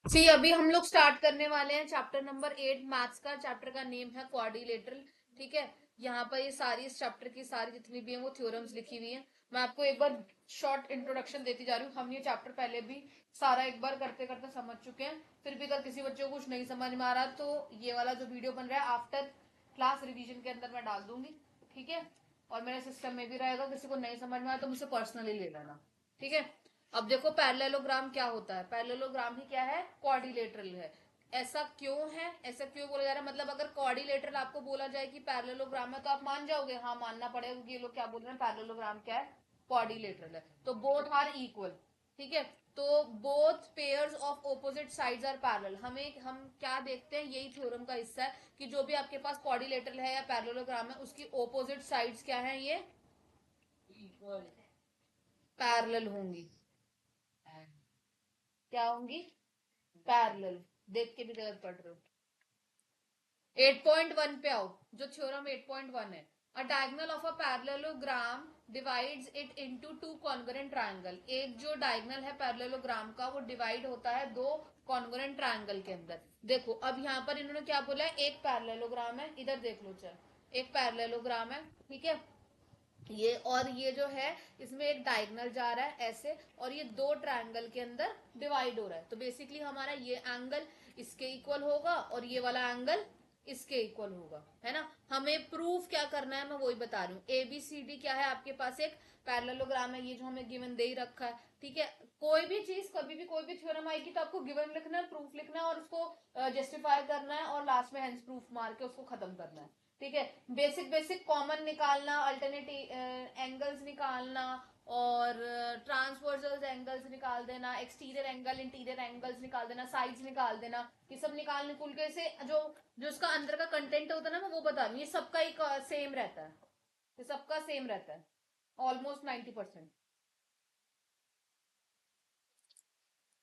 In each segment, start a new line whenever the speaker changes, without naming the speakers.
सी अभी हम लोग स्टार्ट करने वाले हैं चैप्टर नंबर 8 मैथ्स का। चैप्टर का नेम है क्वाड्रिलेटरल। ठीक है, यहाँ पर ये सारी इस चैप्टर की सारी जितनी भी हैं वो थ्योरम्स लिखी हुई हैं। मैं आपको एक बार शॉर्ट इंट्रोडक्शन देती जा रही हूँ। हम ये चैप्टर पहले भी सारा एक बार करते करते समझ चुके हैं। फिर भी अगर किसी बच्चे को कुछ नहीं समझ में आ रहा तो ये वाला जो वीडियो बन रहा है आफ्टर क्लास रिविजन के अंदर मैं डाल दूंगी। ठीक है, और मेरे सिस्टम में भी रहेगा। किसी को नहीं समझ में आया तो मुझसे पर्सनली ले लेना। ठीक है, अब देखो पैरेललोग्राम क्या होता है। पैरेललोग्राम ही क्या है, क्वाड्रिलेटरल है। ऐसा क्यों है, ऐसा क्यों बोला जा रहा है, मतलब अगर क्वाड्रिलेटरल आपको बोला जाए कि पैरेललोग्राम है तो आप मान जाओगे, हाँ मानना पड़ेगा क्योंकि ये लोग क्या बोल रहे हैं, पैरेललोग्राम क्या है, क्वाड्रिलेटरल है। तो बोथ आर इक्वल। ठीक है, तो both pairs of opposite sides are parallel. हम क्या देखते हैं, यही थ्योरम का हिस्सा है कि जो भी आपके पास क्वाड्रिलेटरल है या पैरेललोग्राम है उसकी ऑपोजिट साइड्स क्या है, ये पैरेलल होंगी। क्या होंगी, पैरेलल। देख के भी गलत पढ़ रहे हो। 8.1 पे आओ, जो थ्योरम 8.1 है। अ diagonal of a parallelogram divides it into two congruent triangle. एक जो डायगोनल है पैरेललोग्राम का वो डिवाइड होता है दो कॉन्ग्रुएंट ट्रायंगल के अंदर। देखो अब यहाँ पर इन्होंने क्या बोला है, एक पैरेललोग्राम है, इधर देख लो चाहे एक पैरेललोग्राम है। ठीक है, ये और ये जो है इसमें एक डायगोनल जा रहा है ऐसे, और ये दो ट्रायंगल के अंदर डिवाइड हो रहा है। तो बेसिकली हमारा ये एंगल इसके इक्वल होगा और ये वाला एंगल इसके इक्वल होगा, है ना। हमें प्रूफ क्या करना है मैं वही बता रही हूँ। ए बी सी डी क्या है, आपके पास एक पैरेललोग्राम है, ये जो हमें गिवन दे ही रखा है। ठीक है, कोई भी चीज कभी भी कोई भी थ्योरम आएगी तो आपको गिवन लिखना है, प्रूफ लिखना है और उसको जस्टिफाई करना है और लास्ट में हेंस प्रूफ मार के उसको खत्म करना है। ठीक है, बेसिक बेसिक कॉमन निकालना, अल्टरनेट एंगल्स निकालना और ट्रांसवर्सल एंगल्स निकाल देना, एक्सटीरियर एंगल इंटीरियर एंगल्स निकाल देना, साइड्स निकाल देना, ये सब निकाल निकुल के से जो जो उसका अंदर का कंटेंट होता है ना मैं वो बता रही हूँ। ये सबका एक सेम रहता है, ये सबका सेम रहता है ऑलमोस्ट 90%।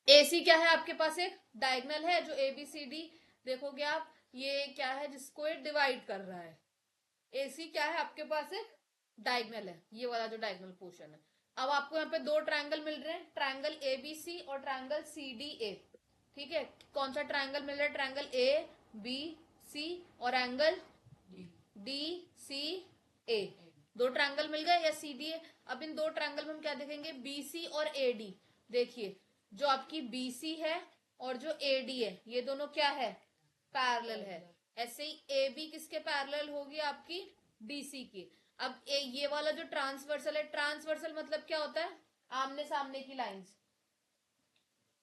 एसी क्या है आपके पास, एक डायगनल है जो ए बी सी डी, देखोगे आप ये क्या है जिसको ये डिवाइड कर रहा है। एसी क्या है आपके पास, एक डायगनल है, ये वाला जो डायगनल पोर्शन है। अब आपको यहाँ पे दो ट्रायंगल मिल रहे हैं, ट्रायंगल ए बी सी और ट्रायंगल सी डी ए। ठीक है, कौन सा ट्रायंगल मिल रहा है, ट्रायंगल ए बी सी और एंगल डी सी ए। दो ट्रायंगल मिल गए या सी डी ए। अब इन दो ट्रायंगल में हम क्या देखेंगे, बी सी और ए डी। देखिए जो आपकी बी सी है और जो ए डी है ये दोनों क्या है, पैरेलल है। ऐसे ही ए बी किसके पैरेलल होगी, आपकी डीसी की। अब ये वाला जो ट्रांसवर्सल है, ट्रांसवर्सल मतलब क्या होता है, आमने सामने की लाइंस।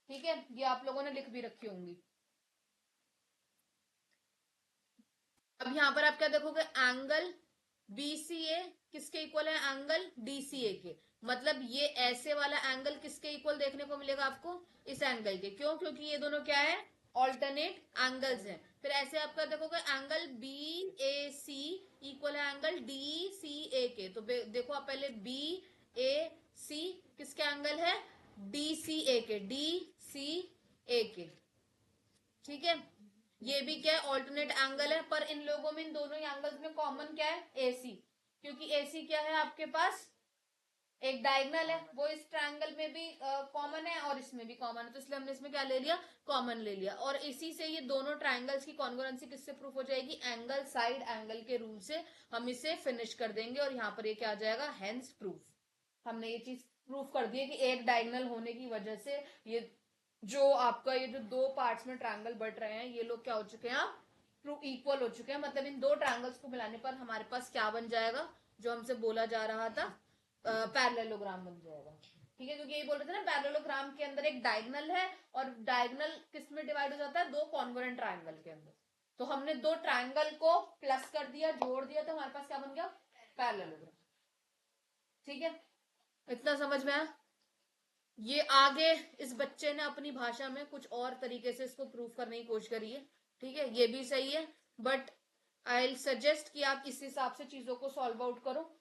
ठीक है, ये आप लोगों ने लिख भी रखी होंगी। अब यहाँ पर आप क्या देखोगे, एंगल बीसीए किसके इक्वल है, एंगल डीसीए के। मतलब ये ऐसे वाला एंगल किसके इक्वल देखने को मिलेगा आपको, इस एंगल के। क्यों, क्योंकि ये दोनों क्या है, ऑल्टरनेट एंगल्स हैं। फिर ऐसे आपका देखोगे एंगल बी ए सी इक्वल है एंगल डी सी ए के। तो देखो आप पहले बी ए सी किसके एंगल है, डी सी ए के, डी सी ए के। ठीक है, ये भी क्या है, ऑल्टरनेट एंगल है। पर इन लोगों में, इन दोनों एंगल्स में कॉमन क्या है, एसी। क्योंकि एसी क्या है आपके पास, एक डायगनल है, वो इस ट्रायंगल में भी कॉमन है और इसमें भी कॉमन है, तो इसलिए हमने इसमें क्या ले लिया, कॉमन ले लिया। और इसी से ये दोनों ट्रायंगल्स की कॉन्ग्रुएंसी किससे प्रूफ हो जाएगी, एंगल साइड एंगल के रूल से हम इसे फिनिश कर देंगे और यहाँ पर ये क्या आ जाएगा, हेंस प्रूफ। हमने ये चीज प्रूफ कर दी है कि एक डायगनल होने की वजह से ये जो आपका ये जो दो पार्ट्स में ट्रायंगल बढ़ रहे हैं ये लोग क्या हो चुके हैं, ट्रू इक्वल हो चुके हैं। मतलब इन दो ट्रायंगल्स को मिलाने पर हमारे पास क्या बन जाएगा, जो हमसे बोला जा रहा था, पैरेललोग्राम बन जाएगा। ठीक है, क्योंकि यही बोल रहे थे ना, पैरेललोग्राम के अंदर एक डायगनल है और डायगनल किस में डिवाइड हो जाता है, दो कॉन्ग्रुएंट ट्रायंगल के अंदर। तो हमने दो ट्रायंगल को प्लस कर दिया, जोड़ दिया, तो हमारे पास क्या बन गया, पैरेललोग्राम। ठीक है, इतना समझ में आया। ये आगे इस बच्चे ने अपनी भाषा में कुछ और तरीके से इसको प्रूव करने की कोशिश करी है। ठीक है, ये भी सही है, बट आई सजेस्ट कि आप इस हिसाब से चीजों को सॉल्व आउट करो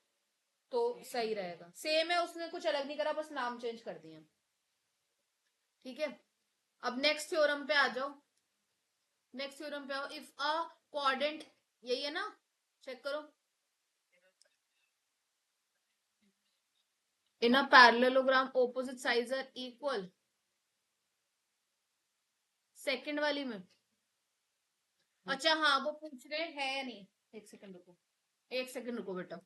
तो सही रहेगा। सेम है, उसने कुछ अलग नहीं करा, बस नाम चेंज कर दिए। ठीक है, अब नेक्स्ट थ्योरम पे आ जाओ। नेक्स्ट थ्योरम पे आओ, इफ अ क्वाड्रेंट, यही है ना, चेक करो। In a parallelogram opposite sides are equal, second वाली में? अच्छा हाँ, वो पूछ रहे हैं या नहीं। एक सेकंड रुको, एक सेकंड रुको बेटा।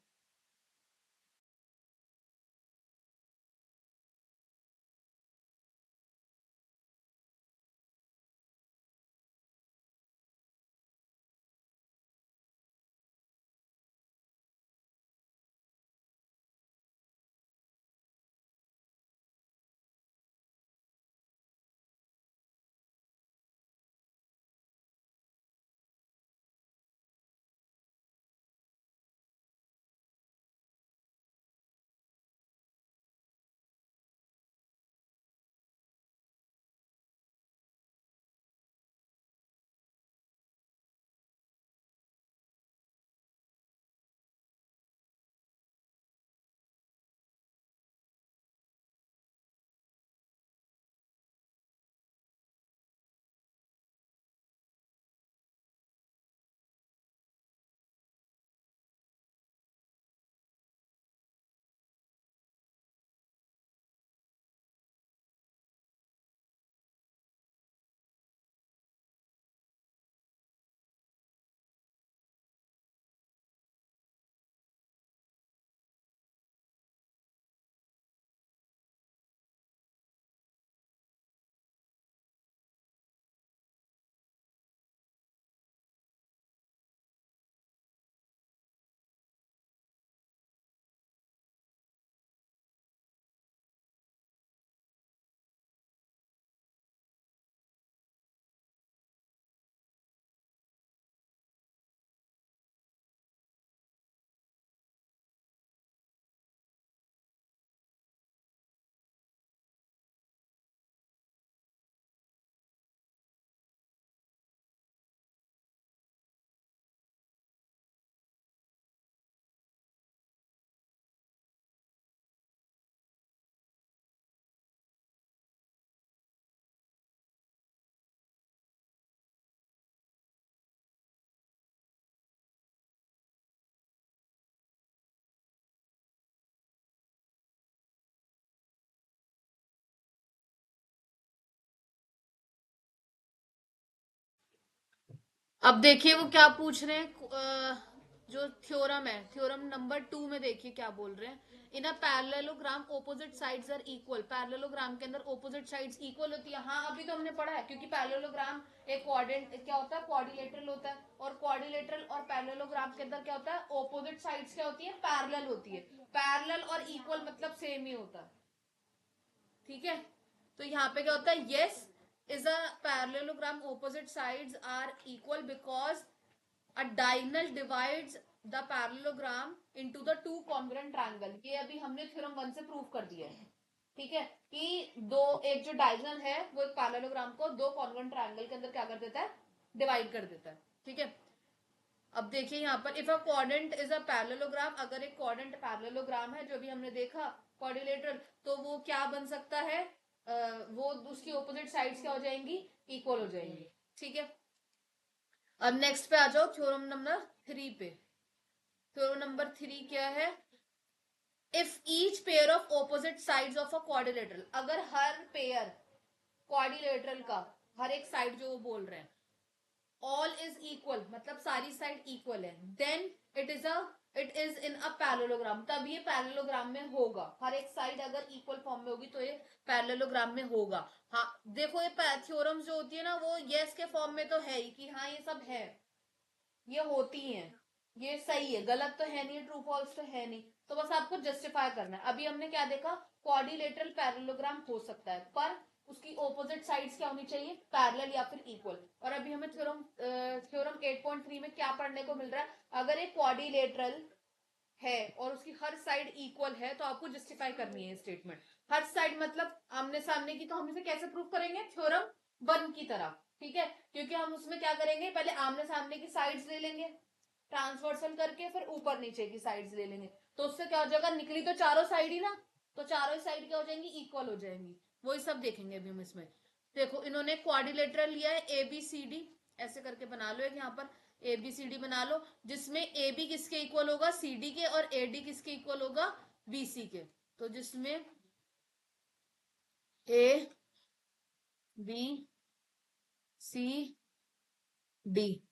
अब देखिए वो क्या पूछ रहे हैं। जो थ्योरम है, थ्योरम नंबर 2 में देखिए क्या बोल रहे हैं। In a parallelogram opposite sides are equal. Parallelogram के अंदर ऑपोजिट साइड्स इक्वल होती है। हाँ अभी तो हमने पढ़ा है, क्योंकि पैरेललोग्राम एक क्वाड्रेंट क्या होता है, क्वाड्रिलेटरल होता है। और क्वाड्रिलेटरल और पैरेललोग्राम के अंदर क्या होता है, ऑपोजिट साइड्स क्या होती है, पैरेलल होती है। पैरेलल और इक्वल मतलब सेम ही होता है। ठीक है, तो यहाँ पे क्या होता है, yes is a parallelogram opposite sides are equal because a diagonal divides the parallelogram into the two congruent triangle। ये अभी हमने थ्योरम 1 से प्रूव कर दिया है। ठीक है, कि दो, एक जो डायगोनल है वो एक पैरेललोग्राम को दो कॉन्ग्रुएंट ट्रायंगल के अंदर क्या कर देता है, डिवाइड कर देता है। ठीक है, अब देखिए यहाँ पर if a quadrant is a parallelogram, अगर एक क्वाड्रेंट पैरेललोग्राम है, जो भी हमने देखा क्वाड्रिलेटरल, तो वो क्या बन सकता है, वो उसकी ऑपोजिट साइड्स क्या हो जाएंगी, इक्वल हो जाएंगी। ठीक है, अब नेक्स्ट पे आ जाओ, थ्योरम नंबर 3 पे। थ्योरम नंबर 3 क्या है, if each pair of opposite sides of a quadrilateral, अगर हर पेयर क्वाड्रिलेटरल का, हर एक साइड जो वो बोल रहे हैं, ऑल इज इक्वल, मतलब सारी साइड इक्वल है, then it is in a parallelogram, तब ये पैरेललोग्राम में होगा। हर एक साइड अगर इक्वल फॉर्म में होगी तो ये पैरेललोग्राम में होगा। हाँ देखो, ये थ्योरम्स जो होती है ना, वो यस के फॉर्म में तो है ही, कि हाँ ये सब है, ये होती हैं, ये सही है, गलत तो है नहीं, ट्रू फॉल्स तो है नहीं, तो बस आपको जस्टिफाई करना है। अभी हमने क्या देखा, क्वाड्रिलेटरल पैरेललोग्राम हो सकता है, पर उसकी ऑपोजिट साइड्स क्या होनी चाहिए, पैरेलल या फिर इक्वल। और अभी हमें थ्योरम 8.3 में क्या पढ़ने को मिल रहा है, अगर एक क्वाड्रिलेटरल है और उसकी हर साइड इक्वल है, तो आपको जस्टिफाई करनी है स्टेटमेंट। हर साइड मतलब आमने सामने की, तो हम इसे कैसे प्रूव करेंगे, थ्योरम 1 की तरह। ठीक है, क्योंकि हम उसमें क्या करेंगे, पहले आमने सामने की साइड्स ले लेंगे ट्रांसवर्सल करके, फिर ऊपर नीचे की साइड्स ले लेंगे, तो उससे क्या हो जाएगा, निकली तो चारों साइड ही ना, तो चारों साइड क्या हो जाएंगी, इक्वल हो जाएंगी। वही सब देखेंगे अभी हम इसमें। देखो इन्होंने क्वाड्रिलेटरल लिया है, ए बी सी डी ऐसे करके बना लो एक यहाँ पर, ए बी सी डी बना लो, जिसमें ए बी किसके इक्वल होगा, सी डी के, और ए डी किसके इक्वल होगा, बी सी के। तो जिसमें ए बी सी डी,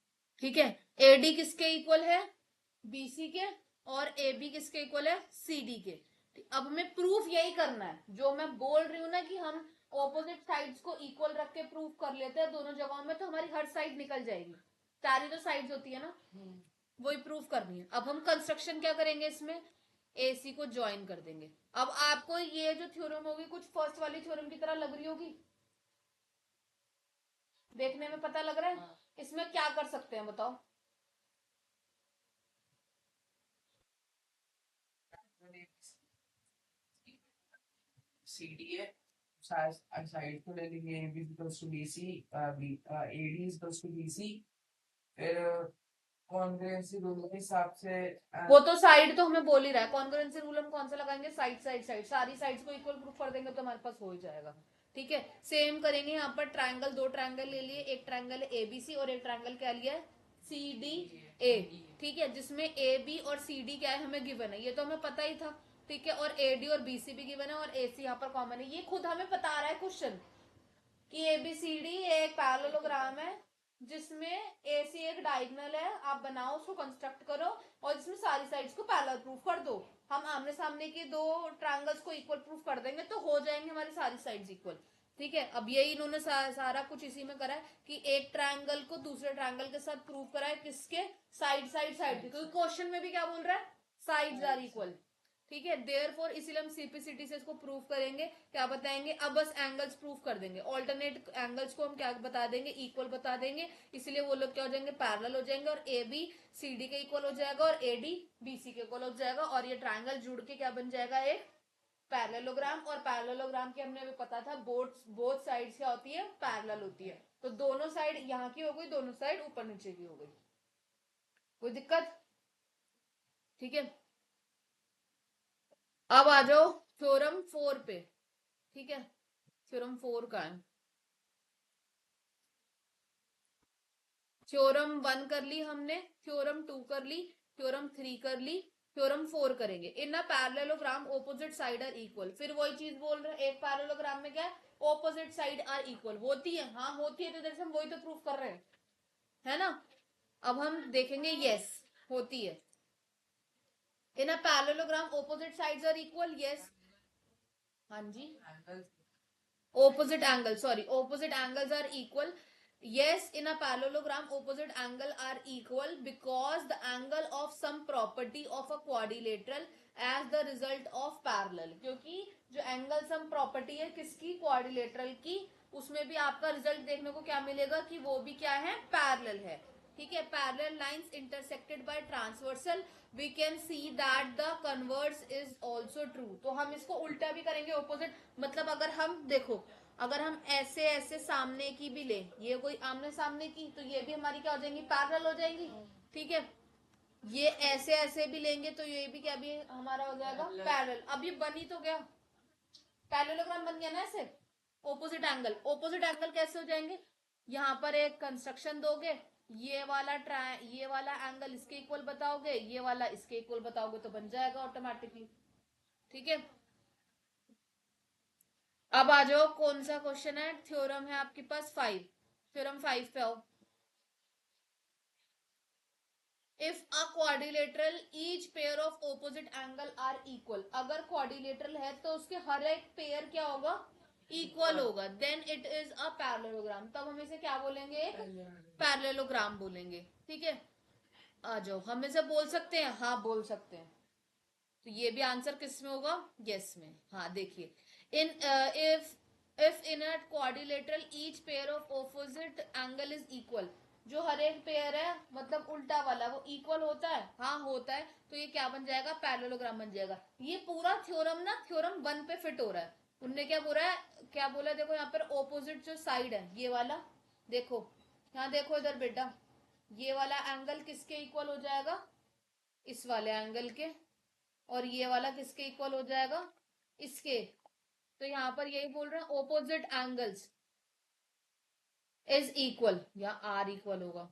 ठीक है। एडी किसके इक्वल है, बीसी के, और ए बी किसके इक्वल है, सी डी के। अब हमें प्रूफ यही करना है जो मैं बोल रही हूं ना, कि हम ऑपोजिट साइड्स को इक्वल रख के प्रूफ कर लेते हैं दोनों जगहों में, तो हमारी हर साइड निकल जाएगी, सारी जो साइड्स होती है ना वही प्रूफ करनी है। अब हम कंस्ट्रक्शन क्या करेंगे, इसमें एसी को ज्वाइन कर देंगे। अब आपको ये जो थ्योरम होगी कुछ फर्स्ट वाली थ्योरम की तरह लग रही होगी, देखने में पता लग रहा है। इसमें क्या कर सकते हैं बताओ।
सी डी है, साइड को ले लेंगे, A B equals to B C, A D equals to B C. फिर कॉन्ग्रुएंसी रूल के हिसाब से
वो तो साइड तो हमें बोल ही रहा है, कॉन्ग्रुएंसी रूल हम कौन सा लगाएंगे, साइड साइड साइड, सारी साइड्स को इक्वल प्रूफ कर देंगे तो हमारे पास हो ही जाएगा। ठीक है, सेम करेंगे यहाँ पर। ट्रायंगल, दो ट्रायंगल ले लिए, एक ट्रायंगल है एबीसी और एक ट्रायंगल क्या लिया है, सी डी ए। ठीक है, जिसमें ए बी और सी डी क्या है हमें गिवन है, ये तो हमें पता ही था। ठीक है, और ए डी और बी सी भी गिवन है, और ए सी यहाँ पर कॉमन है, ये खुद हमें बता रहा है क्वेश्चन कि एबीसीडी एक पैरेललोग्राम है जिसमें ए सी एक डायगोनल है, आप बनाओ उसको, कंस्ट्रक्ट करो, और जिसमें सारी साइड्स को पैरेलल प्रूफ कर दो। हम आमने सामने के दो ट्रायंगल्स को इक्वल प्रूफ कर देंगे तो हो जाएंगे हमारी सारी साइड्स इक्वल। ठीक है, अब यही इन्होंने सारा कुछ इसी में करा है कि एक ट्रायंगल को दूसरे ट्रायंगल के साथ प्रूव करा है, किसके, साइड साइड साइड के, क्योंकि क्वेश्चन में भी क्या बोल रहा है, साइड्स आर इक्वल। ठीक है, देयरफॉर इसीलिए हम सीपीसीटी से इसको प्रूव करेंगे, क्या बताएंगे, अब बस एंगल्स प्रूव कर देंगे, ऑल्टरनेट एंगल्स को हम क्या बता देंगे, इक्वल बता देंगे, इसलिए वो लोग क्या हो जाएंगे, पैरेलल हो जाएंगे, और ए बी सी डी के इक्वल हो जाएगा और ए डी बी सी के इक्वल हो जाएगा, और ये ट्राइंगल जुड़ के क्या बन जाएगा, एक पैरेललोग्राम। और पैरेललोग्राम के हमने अभी पता था बोथ साइड्स क्या होती है, पैरेलल होती है, तो दोनों साइड यहाँ की हो गई, दोनों साइड ऊपर नीचे की हो गई, कोई दिक्कत। ठीक है, अब आ जाओ थ्योरम 4 पे। ठीक है, थ्योरम 4 का है, थ्योरम 1 कर ली हमने, थ्योरम 2 कर ली, थ्योरम 3 कर ली, थ्योरम 4 करेंगे। In a parallelogram opposite side are equal, फिर वही चीज बोल रहे हैं, एक पैरेललोग्राम में क्या है, ऑपोजिट साइड आर इक्वल होती है, हाँ होती है, तो इधर से हम वही तो प्रूफ कर रहे हैं, है ना। अब हम देखेंगे, यस होती है। In a parallelogram opposite sides are equal, yes. हाँ जी, opposite angle, sorry, opposite angles are equal. Yes, in a parallelogram opposite angle are equal because the angle of some property of a quadrilateral as the result of parallel, क्योंकि जो angle sum property है किसकी, quadrilateral की, उसमें भी आपका result देखने को क्या मिलेगा कि वो भी क्या है, पैरेलल है। ठीक है, parallel lines intersected by transversal, we can see that the converse is also true. तो हम इसको उल्टा भी करेंगे, ऑपोजिट, मतलब अगर हम देखो, अगर हम ऐसे ऐसे सामने की भी ले, ये कोई आमने सामने की, तो ये भी हमारी क्या हो जाएंगी, पैरेलल हो जाएंगी। ठीक है, ये ऐसे ऐसे भी लेंगे तो ये भी क्या भी हमारा हो जाएगा, पैरेलल। अब ये बन ही तो गया, पैरेललोग्राम बन गया ना ऐसे, ऑपोजिट एंगल, ऑपोजिट एंगल कैसे हो जाएंगे, यहाँ पर एक कंस्ट्रक्शन दोगे, ये वाला एंगल इसके इक्वल बताओगे, ये वाला इसके इक्वल बताओगे, तो बन जाएगा ऑटोमेटिकली। ठीक है, अब आ जाओ, कौन सा क्वेश्चन है, थ्योरम है आपके पास 5, थ्योरम 5 पे आओ। If a quadrilateral each pair of opposite angle are equal, अगर क्वाड्रिलेटरल है तो उसके हर एक पेयर क्या होगा, इक्वल होगा, then it is a parallelogram, तब हम इसे क्या बोलेंगे, एक पैरेललोग्राम बोलेंगे। ठीक है, आ जाओ, हम इसे बोल सकते हैं, हाँ बोल सकते हैं। तो ये भी आंसर किस में होगा, यस में। हाँ देखिए, in if in a quadrilateral each pair of opposite angle is equal, जो हर एक पेयर है मतलब उल्टा वाला वो इक्वल होता है, हाँ होता है, तो ये क्या बन जाएगा, पैरेललोग्राम बन जाएगा। ये पूरा थ्योरम ना थ्योरम 1 पे फिट हो रहा है। उनने क्या बोला है, क्या बोला, देखो यहाँ पर ऑपोजिट जो साइड है ये वाला, देखो यहाँ देखो इधर बेटा, ये वाला एंगल किसके इक्वल हो जाएगा, इस वाले एंगल के, और ये वाला किसके इक्वल हो जाएगा, इसके। तो यहाँ पर यही बोल रहे हैं, ऑपोजिट एंगल्स इज इक्वल, या आर इक्वल होगा,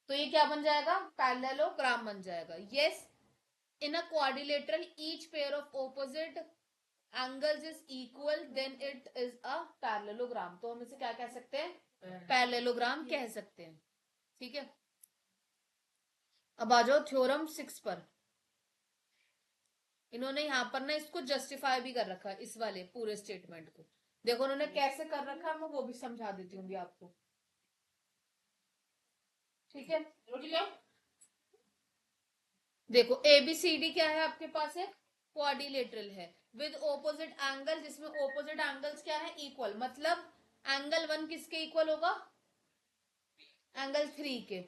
तो ये क्या बन जाएगा, पैरेललोग्राम बन जाएगा। Yes, in a quadrilateral each pair of opposite angles is equal then it is a parallelogram. तो हम इसे क्या कह सकते हैं? पैरेललोग्राम कह सकते हैं। ठीक है, अब आ जाओ थ्योरम 6 पर। इन्होंने यहां पर ना इसको जस्टिफाई भी कर रखा है, इस वाले पूरे स्टेटमेंट को। देखो उन्होंने कैसे कर रखा है, मैं वो भी समझा देती हूँ आपको। ठीक है, देखो ABCD क्या है आपके पास? है क्वाड्रिलेटरल है विद ऑपोजिट एंगल, जिसमें ऑपोजिट एंगल्स क्या है? इक्वल। मतलब एंगल 1 किसके इक्वल होगा? एंगल 3 के।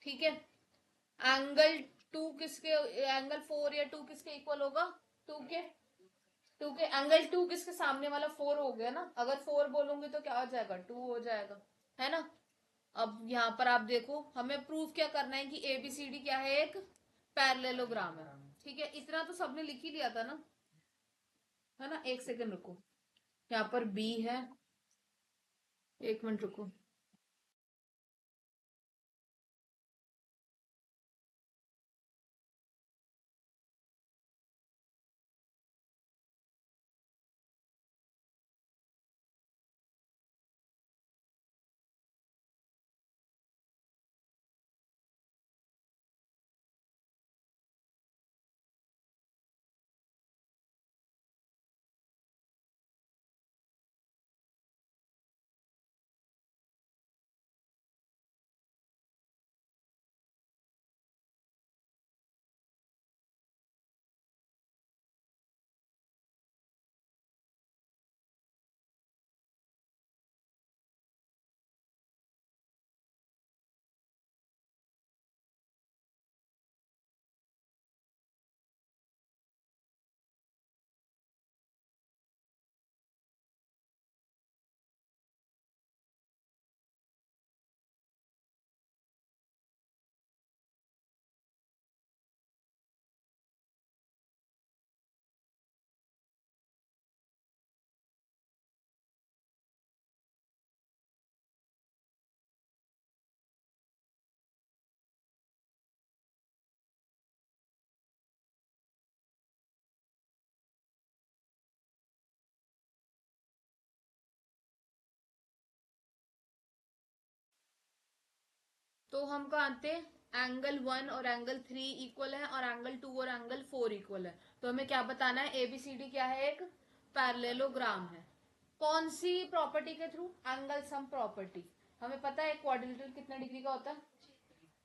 ठीक है, एंगल 2 किसके, एंगल 4 या 2 किसके इक्वल होगा? 2 के। 2 के एंगल 2 किसके सामने वाला 4 हो गया ना, अगर 4 बोलूंगी तो क्या हो जाएगा? 2 हो जाएगा, है ना। अब यहाँ पर आप देखो, हमें प्रूफ क्या करना है कि ABCD क्या है? एक पैरेललोग्राम है। ठीक है, इतना तो सबने लिख ही लिया था ना, है ना। एक सेकंड रुको, यहाँ पर B है, एक मिनट रुको। तो हम कहाँ आते हैं? एंगल 1 और एंगल 3 इक्वल है, और एंगल 2 और एंगल 4 इक्वल है। तो हमें क्या बताना है? ABCD क्या है? एक पैरेललोग्राम है। कौन सी प्रॉपर्टी के थ्रू? Angle sum property. हमें पता है क्वाड्रिलेटरल कितने डिग्री का होता है?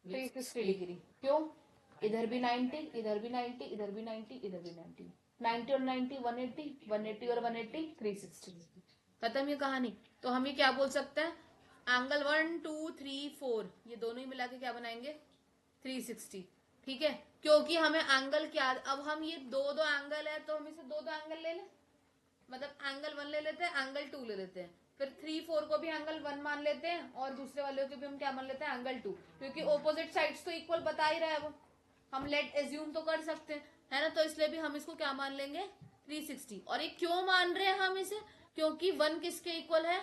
360 डिग्री। क्यों? इधर भी 90, इधर भी 90, इधर भी 90, इधर भी 90, 90 और 90 180, 180 और 180 360। खत्म ये कहानी। तो हम ये क्या बोल सकते हैं? एंगल 1 2 3 4 ये दोनों ही मिला के क्या बनाएंगे? 360। ठीक है, क्योंकि हमें एंगल क्या, अब हम ये दो दो एंगल है तो हम इसे दो दो एंगल ले लें। मतलब एंगल 1 ले लेते हैं, एंगल 2 ले लेते हैं, फिर 3 4 को भी एंगल 1 मान लेते हैं, और दूसरे वाले को भी हम क्या मान लेते हैं? एंगल 2, क्योंकि ऑपोजिट साइड्स तो इक्वल बता ही रहा है वो, हम लेट एज्यूम तो कर सकते हैं, है ना। तो इसलिए भी हम इसको क्या मान लेंगे? 360। और ये क्यों मान रहे हैं हम इसे? क्योंकि 1 किसके इक्वल है?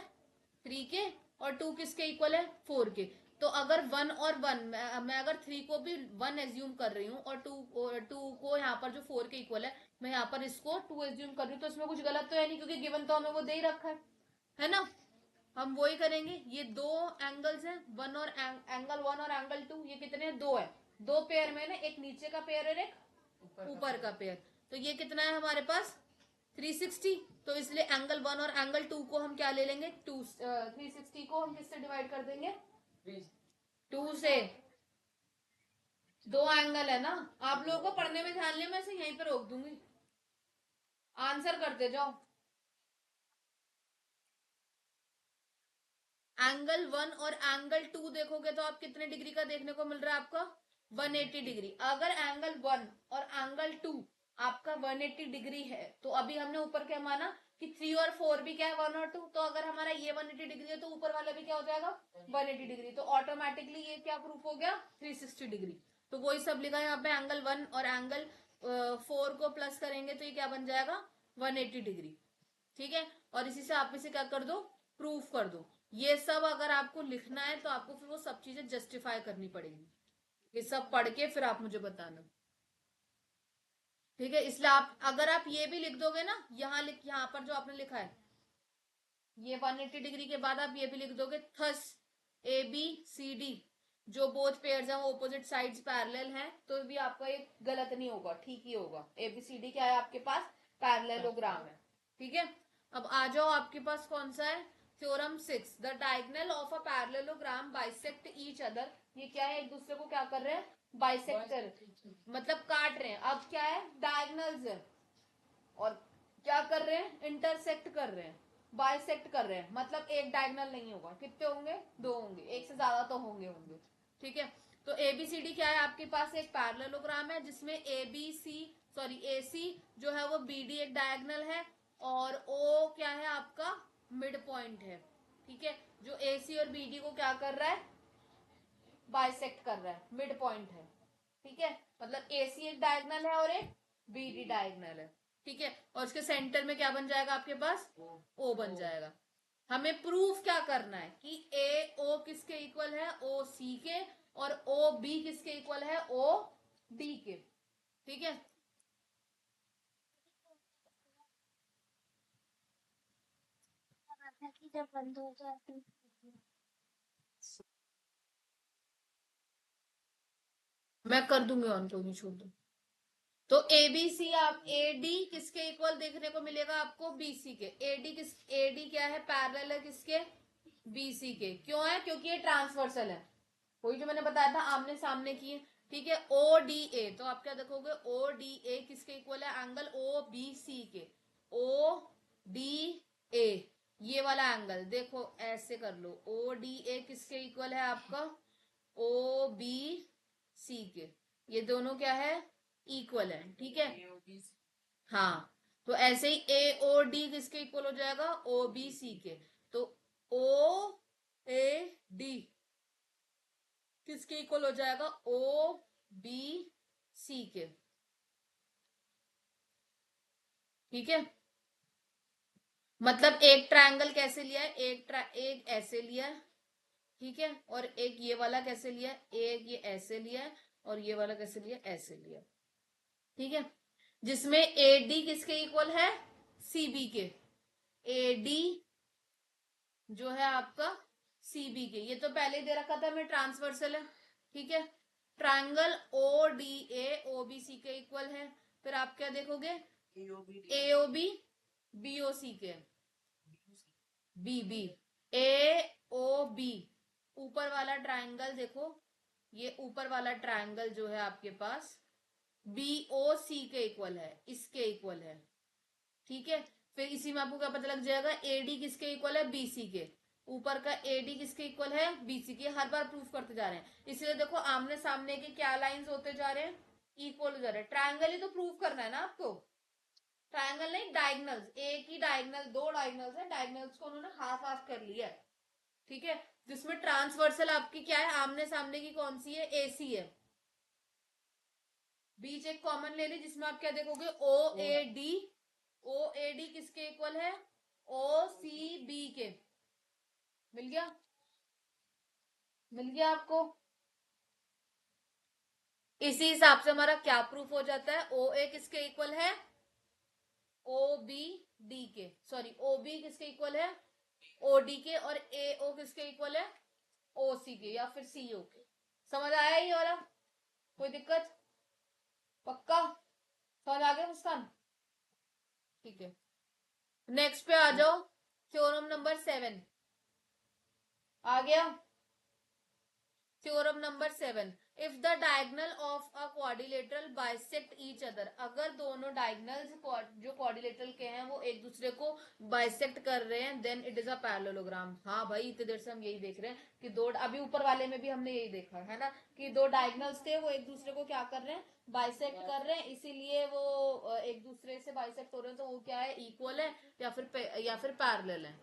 3 के, और 2 किसके इक्वल है? 4 के। तो अगर 1 और 1, मैं अगर 3 को भी 1 एज्यूम कर रही हूँ, और 2 को यहाँ पर जो 4 के इक्वल है, मैं यहाँ पर इसको 2 एज्यूम कर रही हूँ, तो इसमें कुछ गलत तो है नहीं, क्योंकि गिवन तो हमें वो दे ही रखा है ना। हम वही करेंगे। ये दो एंगल्स हैं, वन और एंगल 1 और एंगल 2, ये कितने हैं? 2 है। दो पेयर में ना, एक नीचे का पेयर और एक ऊपर का पेयर। तो ये कितना है हमारे पास? 360। तो इसलिए एंगल 1 और एंगल 2 को हम क्या ले लेंगे? 360 को हम किससे डिवाइड कर देंगे? 2 से। दो एंगल है ना, आप लोगों को पढ़ने में ध्यान लिया, मैं इसे यहीं पे रोक दूंगी, आंसर करते जाओ। एंगल 1 और एंगल 2 देखोगे तो आप कितने डिग्री का देखने को मिल रहा है आपका? 180 डिग्री। अगर एंगल 1 और एंगल 2 आपका 180 डिग्री है, तो अभी हमने ऊपर क्या माना कि 3 और 4 भी क्या है? 1 और 2। तो अगर हमारा ये 180 डिग्री है, तो ऊपर वाला भी क्या हो जाएगा? 180 डिग्री। तो ऑटोमेटिकली ये क्या प्रूफ हो गया? 360 डिग्री। तो वही सब लिखा है यहाँ पे, एंगल 1 और एंगल 4 को प्लस करेंगे तो ये क्या बन जाएगा? 180 डिग्री। ठीक है, और इसी से आप इसे क्या कर दो? प्रूफ कर दो। ये सब अगर आपको लिखना है तो आपको फिर वो सब चीजें जस्टिफाई करनी पड़ेगी। ये सब पढ़ के फिर आप मुझे बताना। ठीक है, इसलिए आप अगर आप ये भी लिख दोगे ना, यहाँ पर जो आपने लिखा है ये 180 डिग्री के बाद आप ये भी लिख दोगे, thus A B C D जो बोथ पेयर्स हैं वो ऑपोजिट साइड्स पैरेलल हैं, तो भी आपका ये गलत नहीं होगा, ठीक ही होगा। ए बी सी डी क्या है आपके पास, पैरेललोग्राम है। ठीक है, अब आ जाओ आपके पास कौन सा है, theorem 6, the diagonal of a parallelogram bisect each other. ये क्या है, एक दूसरे को क्या कर रहे हैं, बाइसेक्ट कर, मतलब काट रहे हैं। अब क्या है, डायगोनल्स है और क्या कर रहे हैं, इंटरसेक्ट कर रहे हैं, बाइसेक्ट कर रहे हैं, मतलब एक डायगोनल नहीं होगा, कितने होंगे, दो होंगे, एक से ज्यादा तो होंगे। ठीक है, तो एबीसीडी क्या है आपके पास, एक पैरेललोग्राम है जिसमें ए सी जो है वो बीडी एक डायगोनल है और ओ क्या है आपका मिड पॉइंट है। ठीक है, जो ए सी और बीडी को क्या कर रहा है, बाइसेक्ट कर रहा है, मिड पॉइंट है। ठीक है, मतलब ए सी एक डायगोनल है और एक बीडी डायगोनल है। ठीक है, और उसके सेंटर में क्या बन जाएगा आपके पास, ओ बन जाएगा। हमें प्रूफ क्या करना है कि ए ओ किसके इक्वल है, ओ सी के, और ओ बी किसके इक्वल है, ओ डी के। ठीक है,
जब बंद हो जाती
मैं कर दूंगी ऑन, कोई नहीं, छोड़ दो। तो ए बी सी, आप ए डी किसके इक्वल देखने को मिलेगा आपको, बी सी के। ए डी क्या है, पैरेलल है किसके, बी सी के। क्यों है, क्योंकि ये ट्रांसवर्सल है, वही जो मैंने बताया था आमने सामने की है। ठीक है, ओ डी ए, तो आप क्या देखोगे, ओ डी ए किसके इक्वल है, एंगल ओ बी सी के। ओ डी ए ये वाला एंगल देखो, ऐसे कर लो, ओ डी ए किसके इक्वल है आपका, ओ बी सी के। ये दोनों क्या है, इक्वल है। ठीक है, हाँ, तो ऐसे ही ए ओ डी किसके इक्वल हो जाएगा, ओ बी सी के। तो ओ ए डी किसके इक्वल हो जाएगा, ओ बी सी के। ठीक है, मतलब एक ट्रायंगल कैसे लिया है, एक ऐसे लिया है। ठीक है, और एक ये वाला कैसे लिया है, एक ये ऐसे लिया है, और ये वाला कैसे लिया, ऐसे लिया। ठीक है, जिसमें ए डी किसके इक्वल है, सी बी के। ए डी जो है आपका सी बी के, ये तो पहले दे रखा था मैं, ट्रांसवर्सल है। ठीक है, triangle O D A O B C के इक्वल है। फिर आप क्या देखोगे, ए ओ बी बी ओ सी के, बी बी ए ओ बी, ऊपर वाला ट्रायंगल देखो, ये ऊपर वाला ट्रायंगल जो है आपके पास बी ओ सी के इक्वल है, इसके इक्वल है। ठीक है, फिर इसी में आपको क्या पता लग जाएगा, एडी किसके इक्वल है, बीसी के। ऊपर का एडी किसके इक्वल है, बीसी के। हर बार प्रूफ करते जा रहे हैं, इसलिए देखो आमने सामने के क्या लाइंस होते जा रहे हैं, इक्वल हो जा रहे हैं। ट्रायंगल ही तो प्रूफ करना है ना आपको, ट्रायंगल नहीं, डायगनल्स, एक ही डायगनल, दो डायगनल्स है, डायगनल्स को उन्होंने हाफ हाफ कर लिया है। ठीक है, जिसमें ट्रांसवर्सल आपकी क्या है, आमने सामने की कौन सी है, एसी है। बीच एक कॉमन ले ली, जिसमें आप क्या देखोगे, O A D, O A D किसके इक्वल है, ओ सी बी के। मिल गया, मिल गया आपको। इसी हिसाब से हमारा क्या प्रूफ हो जाता है, ओ ए किसके इक्वल है, ओ बी डी के, सॉरी ओ बी किसके इक्वल है, ओ डी के, और ए ओ किसके इक्वल है, ओ सी के या फिर सी ओ के। समझ आया ये वाला, कोई दिक्कत, पक्का समझ आ गया मुस्कान। ठीक है, नेक्स्ट पे आ जाओ, थ्योरम नंबर 7 आ गया। Theorem number 7, if the diagonal of a quadrilateral bisect each other, अगर दोनों डायगोनल्स जो क्वाड्रिलेटरल के हैं वो एक दूसरे को बाइसेक्ट कर रहे हैं, then it is a parallelogram. हाँ भाई, इतनी देर से हम यही देख रहे हैं कि दो, अभी ऊपर वाले में भी हमने यही देखा है ना, कि दो डायगोनल्स थे वो एक दूसरे को क्या कर रहे हैं, बाइसेक्ट कर रहे हैं, इसीलिए वो एक दूसरे से बाइसेक्ट हो रहे हैं, तो वो क्या है, इक्वल है या फिर पैरेलल है।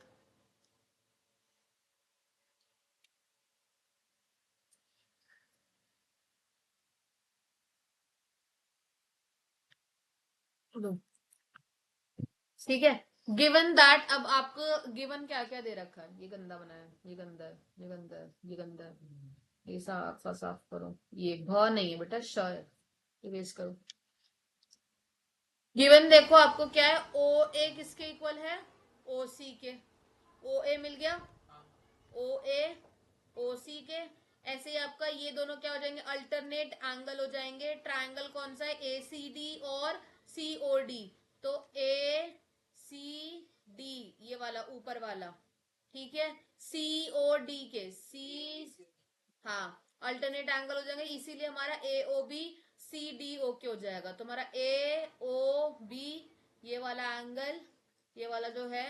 ठीक है, गिवन दैट, अब आपको गिवन क्या क्या दे रखा है, ये गंदा बनाया, ये गंदा है, ये गंदा है, ये गंदा है, ये साफ साफ करो, ये भ नहीं है बेटा, श है, इरेज करो। गिवन देखो आपको क्या है, ओ ए किसके इक्वल है, ओ सी के। ओ ए मिल गया, ओ ए ओ सी के। ऐसे ही आपका ये दोनों क्या हो जाएंगे, अल्टरनेट एंगल हो जाएंगे। ट्रायंगल कौन सा है, ए सी डी और सी ओ डी। तो ए सी डी ये वाला ऊपर वाला, ठीक है। सी ओ डी के सी, हाँ, अल्टरनेट एंगल हो जाएंगे, इसीलिए हमारा ए O B C D O के हो जाएगा। तो हमारा ए ओ बी ये वाला एंगल, ये वाला जो है,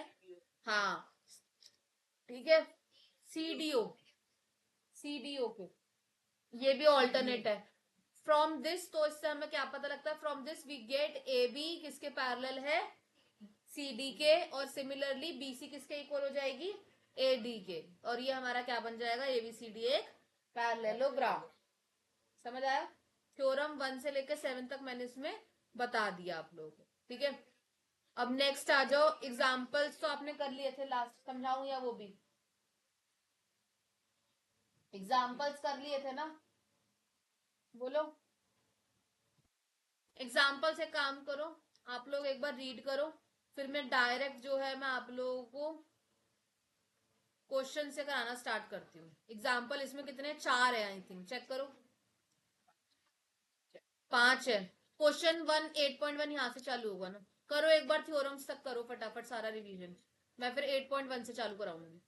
हाँ, ठीक है, C D O, C D O के, ये भी ऑल्टरनेट है। फ्रॉम दिस, तो इससे हमें क्या पता लगता है, from this we get A B किसके पैरेलल है, सी डी के, और सिमिलरली बी सी किसके इक्वल हो जाएगी, ए डी के। और ये हमारा क्या बन जाएगा, ए बी सी डी एक पैरेललोग्राम। समझ आया? थ्योरम 1 से लेकर 7 तक मैंने इसमें बता दिया आप लोगों को, ठीक है। अब नेक्स्ट आ जाओ, एग्जाम्पल्स तो आपने कर लिए थे लास्ट, समझाऊं या वो भी, एग्जाम्पल्स कर लिए थे ना, बोलो। एग्जाम्पल से काम करो, आप लोग एक बार रीड करो, फिर मैं डायरेक्ट जो है मैं आप लोगों को क्वेश्चन से कराना स्टार्ट करती हूँ। एग्जाम्पल इसमें कितने, 4 है आई थिंक, चेक करो। 5 है। क्वेश्चन 1 8.1 यहाँ से चालू होगा ना, करो एक बार थ्योरम्स तक करो फटाफट सारा रिवीजन, मैं फिर 8.1 से चालू कराऊंगी।